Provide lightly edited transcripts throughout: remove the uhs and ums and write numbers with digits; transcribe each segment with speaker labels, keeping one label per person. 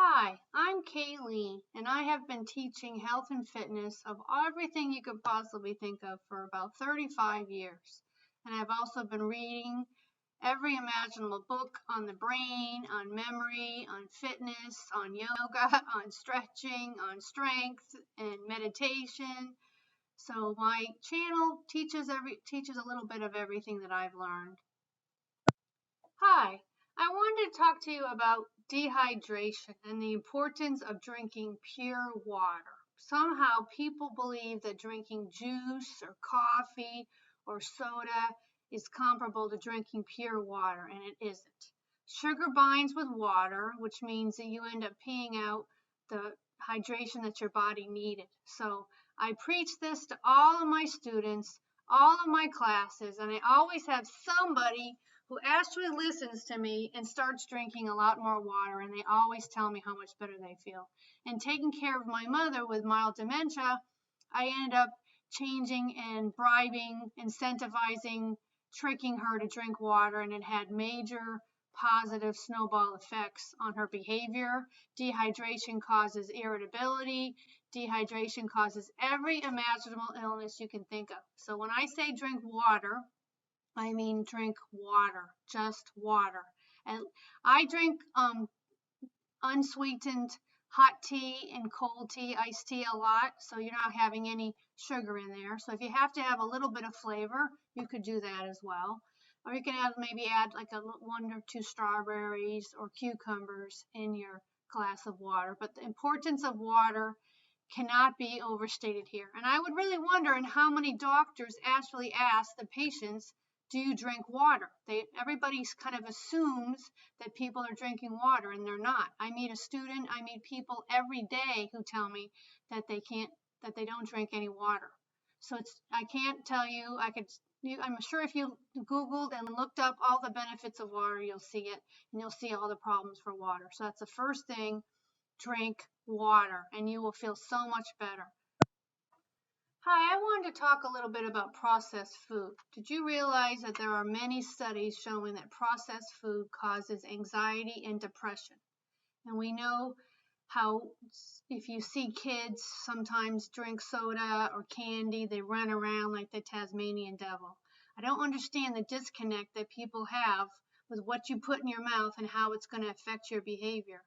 Speaker 1: Hi, I'm Kayleen, and I have been teaching health and fitness of everything you could possibly think of for about 35 years. And I've also been reading every imaginable book on the brain, on memory, on fitness, on yoga, on stretching, on strength, and meditation. So my channel teaches a little bit of everything that I've learned. Hi, I wanted to talk to you about dehydration and the importance of drinking pure water. Somehow people believe that drinking juice or coffee or soda is comparable to drinking pure water, and it isn't. Sugar binds with water, which means that you end up peeing out the hydration that your body needed. So I preach this to all of my students, all of my classes, and I always have somebody who actually listens to me and starts drinking a lot more water, and they always tell me how much better they feel. And taking care of my mother with mild dementia, I ended up changing and bribing, incentivizing, tricking her to drink water, and it had major positive snowball effects on her behavior. Dehydration causes irritability. Dehydration causes every imaginable illness you can think of. So when I say drink water, I mean drink water, just water. And I drink unsweetened hot tea and cold tea, iced tea a lot, so you're not having any sugar in there. So if you have to have a little bit of flavor, you could do that as well. Or you can maybe add like one or two strawberries or cucumbers in your glass of water. But the importance of water cannot be overstated here. And I would really wonder in how many doctors actually ask the patients, do you drink water? Everybody kind of assumes that people are drinking water, and they're not. I meet people every day who tell me that they don't drink any water. So I can't tell you. I'm sure if you Googled and looked up all the benefits of water, you'll see it, and you'll see all the problems for water. So that's the first thing. Drink water, and you will feel so much better. Hi, I wanted to talk a little bit about processed food. Did you realize that there are many studies showing that processed food causes anxiety and depression? And we know how if you see kids sometimes drink soda or candy, they run around like the Tasmanian devil. I don't understand the disconnect that people have with what you put in your mouth and how it's going to affect your behavior.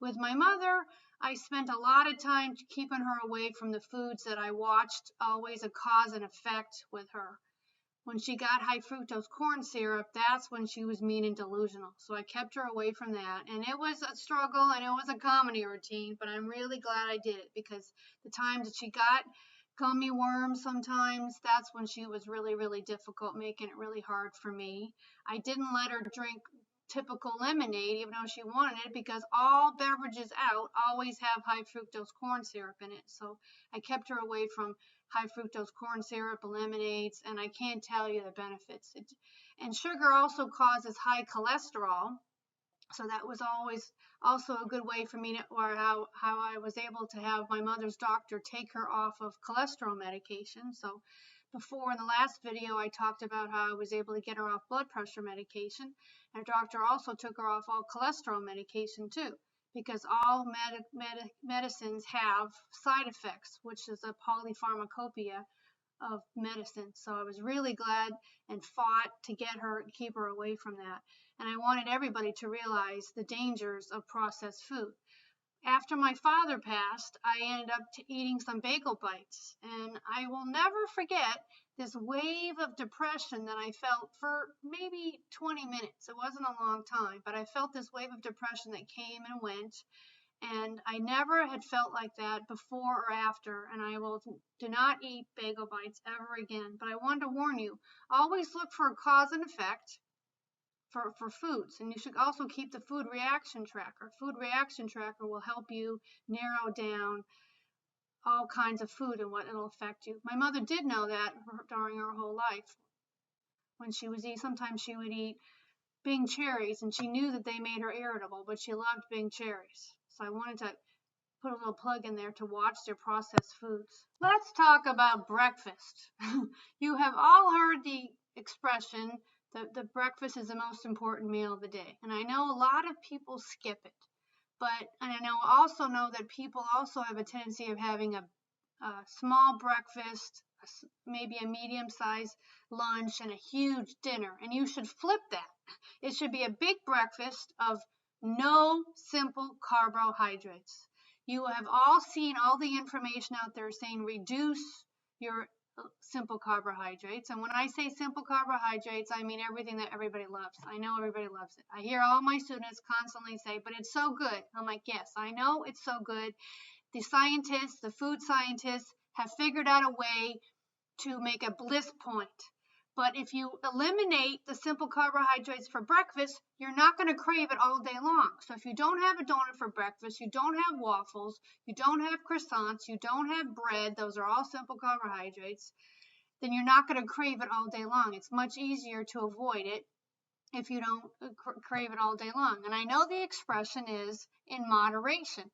Speaker 1: With my mother, I spent a lot of time keeping her away from the foods that I watched always a cause and effect with her. When she got high fructose corn syrup, that's when she was mean and delusional. So I kept her away from that. And it was a struggle and it was a comedy routine, but I'm really glad I did it because the times that she got gummy worms sometimes, that's when she was really, really difficult, making it really hard for me. I didn't let her drink typical lemonade, even though she wanted it, because all beverages out always have high fructose corn syrup in it. So I kept her away from high fructose corn syrup, lemonades, and I can't tell you the benefits. And sugar also causes high cholesterol. So that was always also a good way for me to, or how I was able to have my mother's doctor take her off of cholesterol medication. So before in the last video, I talked about how I was able to get her off blood pressure medication. And her doctor also took her off all cholesterol medication too, because all medicines have side effects, which is a polypharmacopoeia of medicine. So I was really glad and fought to keep her away from that. And I wanted everybody to realize the dangers of processed food. After my father passed, I ended up eating some bagel bites, and I will never forget this wave of depression that I felt for maybe 20 minutes. It wasn't a long time, but I felt this wave of depression that came and went, and I never had felt like that before or after, and I do not eat bagel bites ever again. But I wanted to warn you, always look for a cause and effect for foods, and you should also keep the food reaction tracker. Food reaction tracker will help you narrow down all kinds of food and what it'll affect you. My mother did know that during her whole life. When she was sometimes she would eat Bing cherries, and she knew that they made her irritable, but she loved Bing cherries. So I wanted to put a little plug in there to watch their processed foods. Let's talk about breakfast. You have all heard the expression that the breakfast is the most important meal of the day. And I know a lot of people skip it. And I also know that people also have a tendency of having a small breakfast, maybe a medium-sized lunch, and a huge dinner. And you should flip that. It should be a big breakfast of no simple carbohydrates. You have all seen all the information out there saying reduce your simple carbohydrates. And when I say simple carbohydrates, I mean everything that everybody loves. I know everybody loves it. I hear all my students constantly say, but it's so good. I'm like, yes, I know it's so good. The scientists, the food scientists, have figured out a way to make a bliss point. But if you eliminate the simple carbohydrates for breakfast, you're not going to crave it all day long. So if you don't have a donut for breakfast, you don't have waffles, you don't have croissants, you don't have bread, those are all simple carbohydrates, then you're not going to crave it all day long. It's much easier to avoid it if you don't crave it all day long. And I know the expression is in moderation.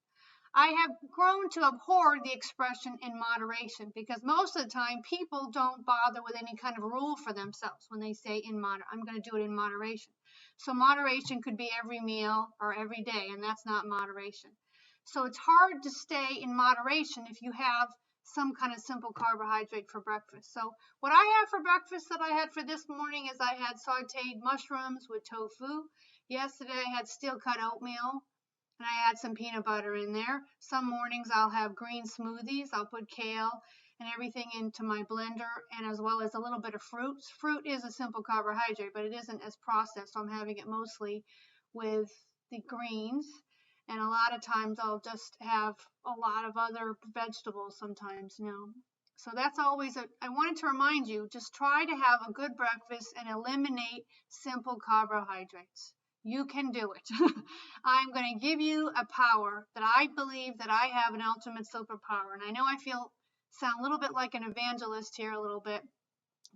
Speaker 1: I have grown to abhor the expression in moderation because most of the time people don't bother with any kind of rule for themselves when they say I'm going to do it in moderation. So moderation could be every meal or every day, and that's not moderation. So it's hard to stay in moderation if you have some kind of simple carbohydrate for breakfast. So what I have for breakfast that I had for this morning is I had sauteed mushrooms with tofu. Yesterday I had steel cut oatmeal. And I add some peanut butter in there. Some mornings I'll have green smoothies. I'll put kale and everything into my blender, and as well as a little bit of fruit. Fruit is a simple carbohydrate, but it isn't as processed, so I'm having it mostly with the greens. And a lot of times I'll just have a lot of other vegetables sometimes, So that's always I wanted to remind you, just try to have a good breakfast and eliminate simple carbohydrates. You can do it. I'm going to give you a power that I believe that I have an ultimate superpower. And I know I sound a little bit like an evangelist here a little bit,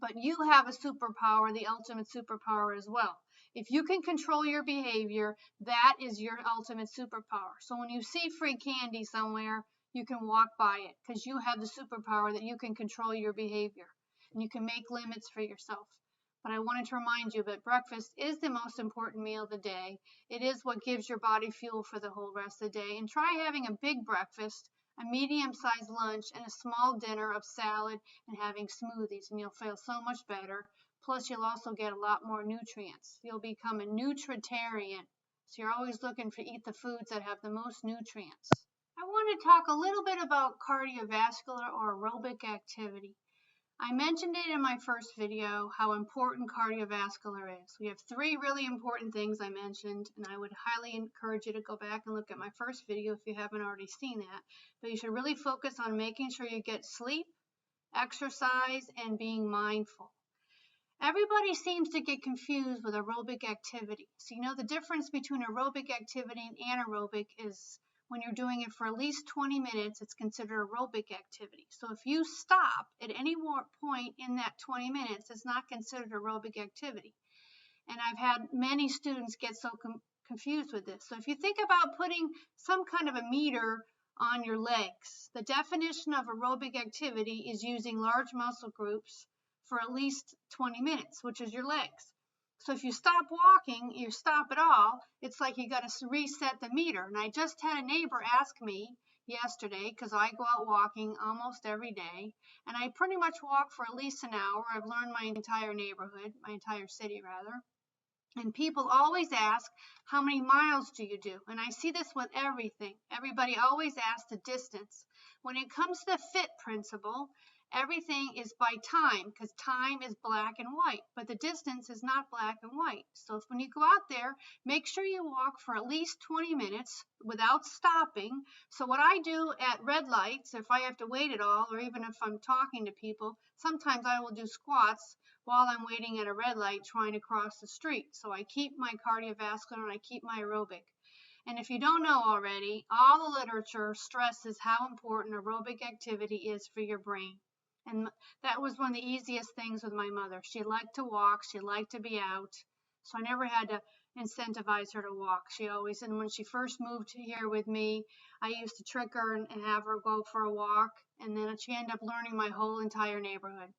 Speaker 1: but you have a superpower, the ultimate superpower as well. If you can control your behavior, that is your ultimate superpower. So when you see free candy somewhere, you can walk by it because you have the superpower that you can control your behavior and you can make limits for yourself. But I wanted to remind you that breakfast is the most important meal of the day. It is what gives your body fuel for the whole rest of the day. And try having a big breakfast, a medium-sized lunch, and a small dinner of salad and having smoothies, and you'll feel so much better. Plus, you'll also get a lot more nutrients. You'll become a nutritarian. So you're always looking to eat the foods that have the most nutrients. I want to talk a little bit about cardiovascular or aerobic activity. I mentioned it in my first video how important cardiovascular is. We have 3 really important things I mentioned, and I would highly encourage you to go back and look at my first video if you haven't already seen that. But you should really focus on making sure you get sleep, exercise, and being mindful. Everybody seems to get confused with aerobic activity. So the difference between aerobic activity and anaerobic is when you're doing it for at least 20 minutes, it's considered aerobic activity. So if you stop at any point in that 20 minutes, it's not considered aerobic activity. And I've had many students get so confused with this. So if you think about putting some kind of a meter on your legs, the definition of aerobic activity is using large muscle groups for at least 20 minutes, which is your legs. So if you stop walking, you stop at all, it's like you got to reset the meter. And I just had a neighbor ask me yesterday, because I go out walking almost every day, and I pretty much walk for at least an hour. I've learned my entire neighborhood, my entire city rather. And people always ask, how many miles do you do? And I see this with everything. Everybody always asks the distance. When it comes to the FIT principle, everything is by time, because time is black and white, but the distance is not black and white. So when you go out there, make sure you walk for at least 20 minutes without stopping. So what I do at red lights, if I have to wait at all, or even if I'm talking to people, sometimes I will do squats while I'm waiting at a red light trying to cross the street. So I keep my cardiovascular and I keep my aerobic. And if you don't know already, all the literature stresses how important aerobic activity is for your brain. And that was one of the easiest things with my mother. She liked to walk. She liked to be out. So I never had to incentivize her to walk. And when she first moved here with me, I used to trick her and have her go for a walk. And then she ended up learning my whole entire neighborhood.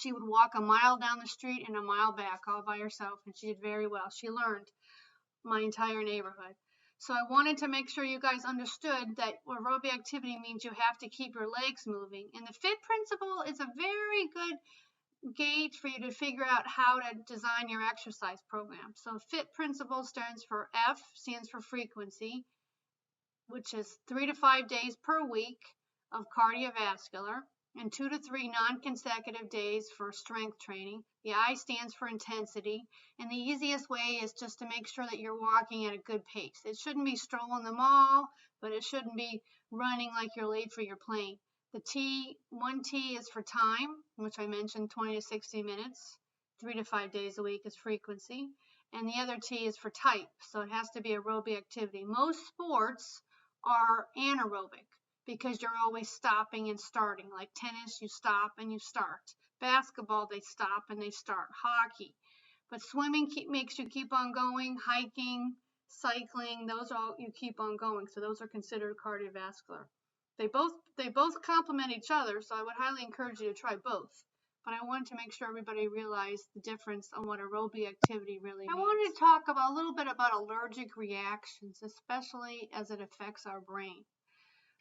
Speaker 1: She would walk a mile down the street and a mile back all by herself. And she did very well. She learned my entire neighborhood. So I wanted to make sure you guys understood that aerobic activity means you have to keep your legs moving. And the FIT principle is a very good gauge for you to figure out how to design your exercise program. So FIT principle stands for F, stands for frequency, which is 3 to 5 days per week of cardiovascular and 2 to 3 non-consecutive days for strength training. The I stands for intensity, and the easiest way is just to make sure that you're walking at a good pace. It shouldn't be strolling the mall, but it shouldn't be running like you're late for your plane. The T, 1T is for time, which I mentioned, 20 to 60 minutes. 3 to 5 days a week is frequency. And the other T is for type, so it has to be aerobic activity. Most sports are anaerobic because you're always stopping and starting. Like tennis, you stop and you start. Basketball, they stop and they start. Hockey. But swimming makes you keep on going. Hiking, cycling, those all you keep on going. So those are considered cardiovascular. They both complement each other, so I would highly encourage you to try both. But I wanted to make sure everybody realized the difference on what aerobic activity really means. I wanted to talk about a little bit about allergic reactions, especially as it affects our brain.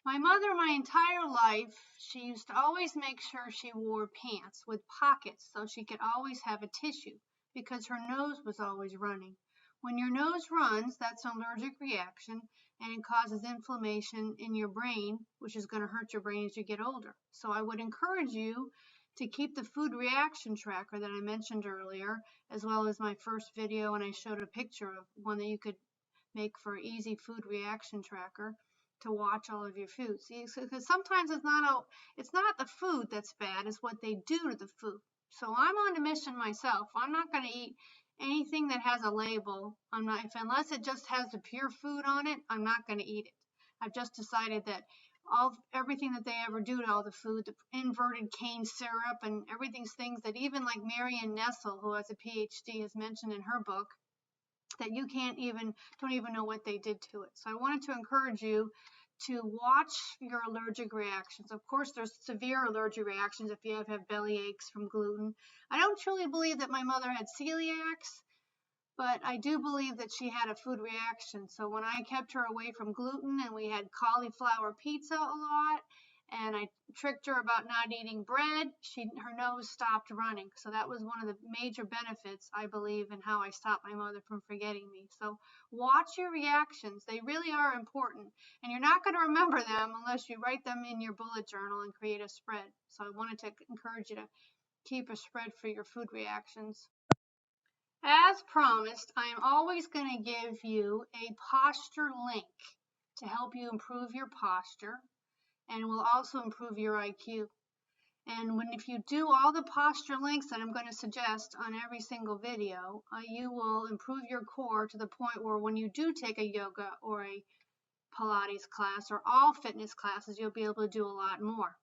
Speaker 1: My mother, my entire life, she used to always make sure she wore pants with pockets so she could always have a tissue because her nose was always running. When your nose runs, that's an allergic reaction, and it causes inflammation in your brain, which is going to hurt your brain as you get older. So I would encourage you to keep the food reaction tracker that I mentioned earlier, as well as my first video, and I showed a picture of one that you could make for an easy food reaction tracker to watch all of your foods. Because sometimes it's not the food that's bad, it's what they do to the food. So I'm on a mission myself. I'm not going to eat anything that has a label. Unless it just has the pure food on it, I'm not going to eat it. I've just decided that everything that they ever do to all the food, the inverted cane syrup and everything's things that even like Marion Nestle, who has a PhD, has mentioned in her book, that you don't even know what they did to it. So I wanted to encourage you to watch your allergic reactions. Of course, there's severe allergic reactions if you have belly aches from gluten. I don't truly believe that my mother had celiacs, but I do believe that she had a food reaction. So when I kept her away from gluten and we had cauliflower pizza a lot, and I tricked her about not eating bread, her nose stopped running. So that was one of the major benefits, I believe, in how I stopped my mother from forgetting me. So watch your reactions. They really are important. And you're not going to remember them unless you write them in your bullet journal and create a spread. So I wanted to encourage you to keep a spread for your food reactions. As promised, I am always going to give you a posture link to help you improve your posture, and will also improve your IQ. And if you do all the posture links that I'm going to suggest on every single video, you will improve your core to the point where when you do take a yoga or a Pilates class or all fitness classes, you'll be able to do a lot more.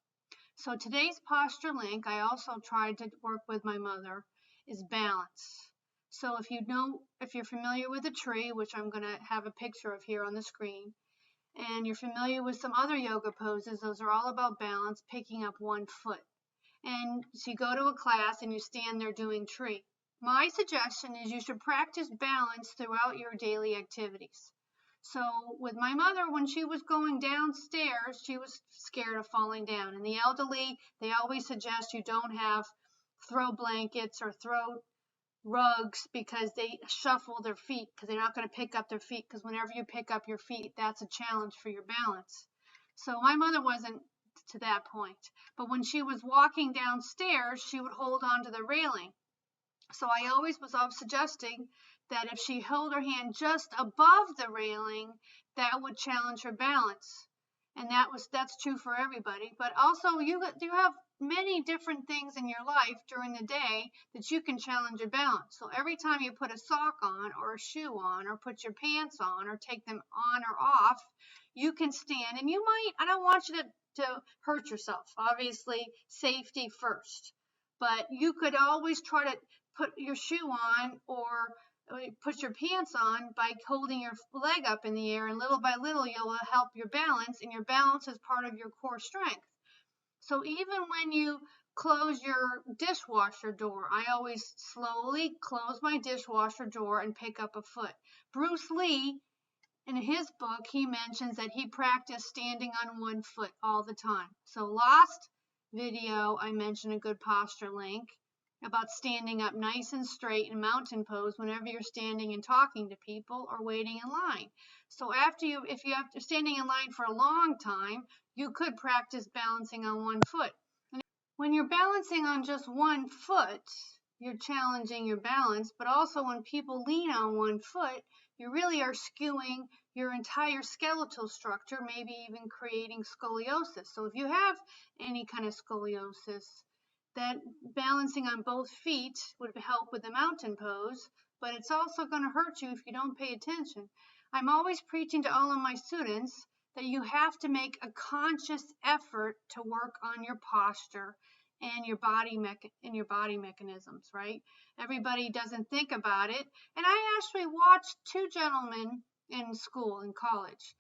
Speaker 1: So today's posture link, I also tried to work with my mother, is balance. So if you're familiar with a tree, which I'm going to have a picture of here on the screen, and you're familiar with some other yoga poses, those are all about balance, picking up one foot. And so you go to a class and you stand there doing tree. My suggestion is you should practice balance throughout your daily activities. So with my mother, when she was going downstairs, she was scared of falling down. And the elderly, they always suggest you don't have throw blankets or throw rugs because they shuffle their feet because they're not going to pick up their feet, because whenever you pick up your feet, that's a challenge for your balance. So my mother wasn't to that point, but when she was walking downstairs, she would hold on to the railing. So I always was suggesting that if she held her hand just above the railing, that would challenge her balance. And that's true for everybody. But also you have many different things in your life during the day that you can challenge your balance. So every time you put a sock on or a shoe on or put your pants on or take them on or off, you can stand. And I don't want you to hurt yourself. Obviously, safety first. But you could always try to put your shoe on or put your pants on by holding your leg up in the air, and little by little you'll help your balance, and your balance is part of your core strength. So even when you close your dishwasher door, I always slowly close my dishwasher door and pick up a foot. Bruce Lee in his book, he mentions that he practiced standing on one foot all the time. So last video, I mentioned a good posture link about standing up nice and straight in mountain pose whenever you're standing and talking to people or waiting in line. So if you're standing in line for a long time, you could practice balancing on one foot. When you're balancing on just one foot, you're challenging your balance, but also when people lean on one foot, you really are skewing your entire skeletal structure, maybe even creating scoliosis. So if you have any kind of scoliosis, that balancing on both feet would help with the mountain pose, but it's also going to hurt you if you don't pay attention. I'm always preaching to all of my students that you have to make a conscious effort to work on your posture and your body mechanisms, right? Everybody doesn't think about it. And I actually watched two gentlemen in school, in college,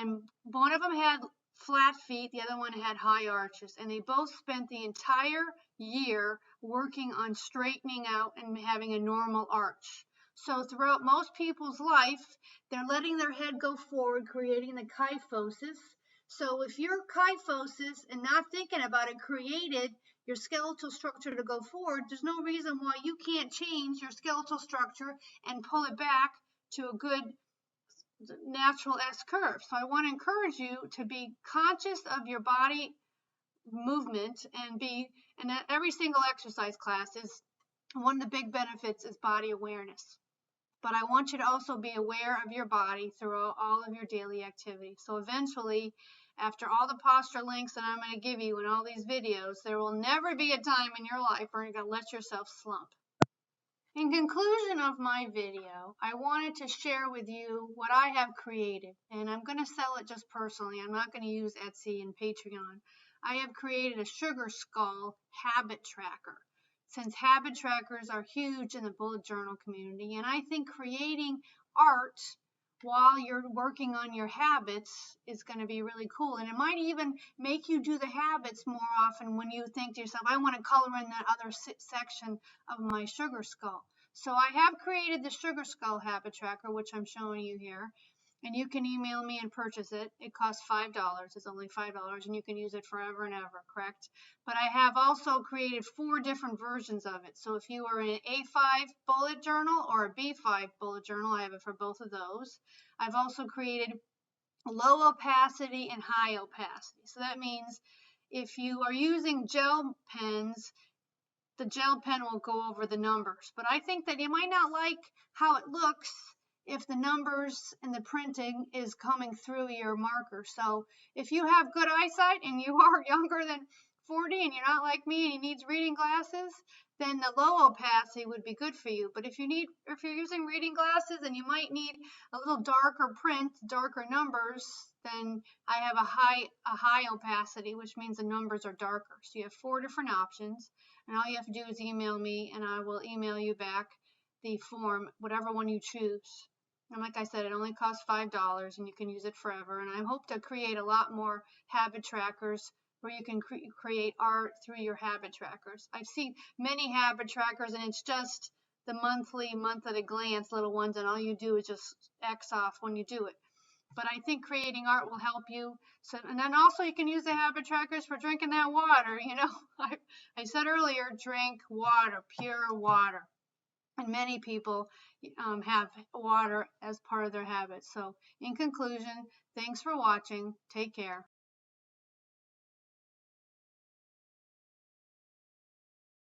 Speaker 1: and one of them had flat feet, the other one had high arches, and they both spent the entire year working on straightening out and having a normal arch. So throughout most people's life, they're letting their head go forward, creating the kyphosis. So if your kyphosis and not thinking about it created your skeletal structure to go forward, there's no reason why you can't change your skeletal structure and pull it back to a good natural S curve. So I want to encourage you to be conscious of your body movement and every single exercise class is one of the big benefits is body awareness. But I want you to also be aware of your body through all of your daily activities. So eventually, after all the posture links that I'm going to give you in all these videos, there will never be a time in your life where you're going to let yourself slump. In conclusion of my video, I wanted to share with you what I have created, and I'm going to sell it just personally. I'm not going to use Etsy and Patreon. I have created a sugar skull habit tracker. Since habit trackers are huge in the bullet journal community, and I think creating art while you're working on your habits is going to be really cool. And it might even make you do the habits more often when you think to yourself, I want to color in that other section of my sugar skull. So I have created the sugar skull habit tracker, which I'm showing you here. And you can email me and purchase it. It costs $5. It's only $5, and you can use it forever and ever, correct? But I have also created 4 different versions of it. So if you are in an A5 bullet journal or a B5 bullet journal, I have it for both of those. I've also created low opacity and high opacity. So that means if you are using gel pens, the gel pen will go over the numbers. But I think that you might not like how it looks if the numbers and the printing is coming through your marker. So if you have good eyesight and you are younger than 40 and you're not like me and you need reading glasses, then the low opacity would be good for you. But if you're using reading glasses and you might need a little darker print, darker numbers, then I have a high opacity, which means the numbers are darker. So you have 4 different options, and all you have to do is email me and I will email you back the form, whatever one you choose. And like I said, it only costs $5 and you can use it forever. And I hope to create a lot more habit trackers where you can create art through your habit trackers. I've seen many habit trackers and it's just the month at a glance little ones, and all you do is just X off when you do it. But I think creating art will help you. So, and then also you can use the habit trackers for drinking that water. You know, I said earlier, drink water, pure water. And many people have water as part of their habits. So in conclusion, thanks for watching. Take care.